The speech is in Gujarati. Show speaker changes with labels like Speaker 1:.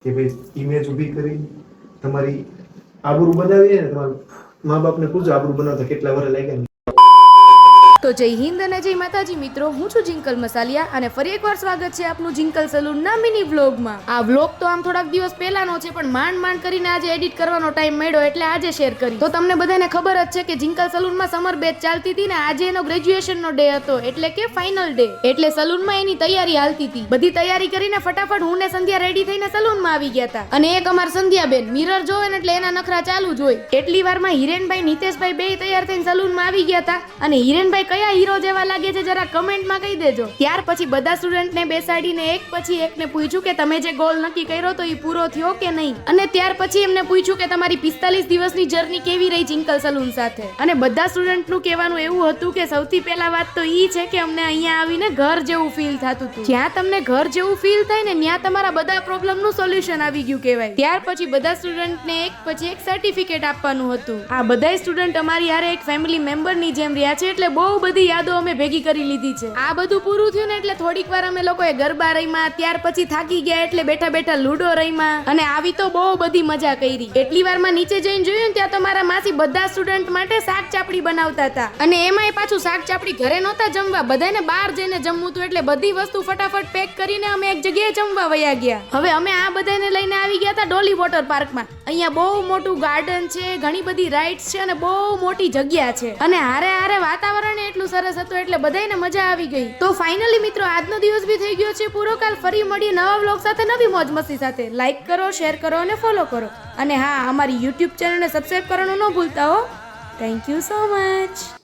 Speaker 1: કે ભાઈ ઇમેજ ઊભી કરી તમારી આબરૂ બનાવી ને તમારા મા બાપને પૂછો આબરૂ બનાવતા કેટલા વર્ષ લાગ્યા.
Speaker 2: તો જય હિન્દ અને જય માતાજી મિત્રો, હું છું જિંકલ મસાલિયા અને ફરી એકવાર સ્વાગત છે આપનું જિંકલ સલૂનના મિની વ્લોગમાં. આ વ્લોગ તો આમ થોડાક દિવસ પહેલાનો છે, પણ માંડ કરીને આજે એડિટ કરવાનો ટાઈમ મળ્યો એટલે આજે શેર કરી. તો તમને બધાને ખબર જ છે કે જિંકલ સલૂનમાં સમર બેચ ચાલતી હતી ને આજે એનો ગ્રેજ્યુએશનનો ડે હતો, એટલે કે ફાઇનલ ડે. એટલે સલૂનમાં એની તૈયારી હાલતી હતી. બધી તૈયારી કરીને ફટાફટ હું ને સંધ્યા રેડી થઈને સલૂનમાં આવી ગયા હતા. અને એક અમાર સંધ્યાબેન મિરર જોવે ને એટલે એના નખરા ચાલુ જ હોય. એટલી વારમાં હિરેનભાઈ નિતેશભાઈ બે તૈયાર થઈને સલૂનમાં આવી ગયા હતા. અને હિરેનભાઈ કયા હીરો જેવા લાગે છે જરા કમેન્ટમાં કહી દેજો. ત્યાર પછી બધા સ્ટુડન્ટને બેસાડીને એક પછી એકને પૂછ્યું કે તમે જે ગોલ નક્કી કર્યો તો એ પૂરો થયો કે નહીં. અને ત્યાર પછી એમને પૂછ્યું કે તમારી 45 દિવસની જર્ની કેવી રહી જિંકલ સલૂન સાથે. અને બધા સ્ટુડન્ટનું કહેવાનું એવું હતું કે સૌથી પહેલા વાત તો ઈ છે કે અમને અહીંયા આવીને ઘર જેવું ફીલ થતું હતું. જ્યાં તમને ઘર જેવું ફીલ થાય ને ત્યાં તમારા બધા પ્રોબ્લેમનું સોલ્યુશન આવી ગયું કહેવાય. ત્યાર પછી બધા સ્ટુડન્ટને એક પછી એક સર્ટિફિકેટ આપવાનું હતું. આ બધા સ્ટુડન્ટ અમારી હારે એક ફેમિલી મેમ્બરની જેમ રહ્યા છે, એટલે બહુ બધી યાદો અમે ભેગી કરી લીધી છે. આ બધું પૂરું થયું ને એટલે થોડીક વાર અમે લોકોએ ગરબા રમ્યા. ત્યાર પછી થાકી ગયા એટલે બેઠા બેઠા લૂડો રમ્યા અને આવી તો બહુ બધી મજા કરી. એટલી વારમાં નીચે જઈને જોયું ને ત્યાં તો મારા માસી બધા સ્ટુડન્ટ માટે શાક ચાપડી બનાવતા હતા. અને એમાંય પાછું શાક ચાપડી ઘરે નહોતા જમવા, બધાને બહાર જઈને જમવું હતું. એટલે બધી વસ્તુ ફટાફટ પેક કરીને અમે એક જગ્યાએ જમવા વયા ગયા. હવે અમે આ બધાને લઈને આવી ગયા હતા ડોલી વોટર પાર્કમાં. અહીંયા બહુ મોટું ગાર્ડન છે, ઘણી બધી રાઇડ્સ છે અને બહુ મોટી જગ્યા છે. અને હારે હારે વાતાવરણ એટલું સરસ હતું એટલે બધાને મજા આવી ગઈ. તો ફાઇનલી મિત્રો આજનો દિવસ બી થઈ ગયો છે પૂરો. કાલ ફરી મળીએ નવા વ્લોગ સાથે, નવી મોજ મસ્તી સાથે. લાઈક કરો, શેર કરો અને ફોલો કરો. અને હા, અમારી યુટ્યુબ ચેનલને સબસ્ક્રાઇબ કરવાનું ન ભૂલતા હો. Thank you so much.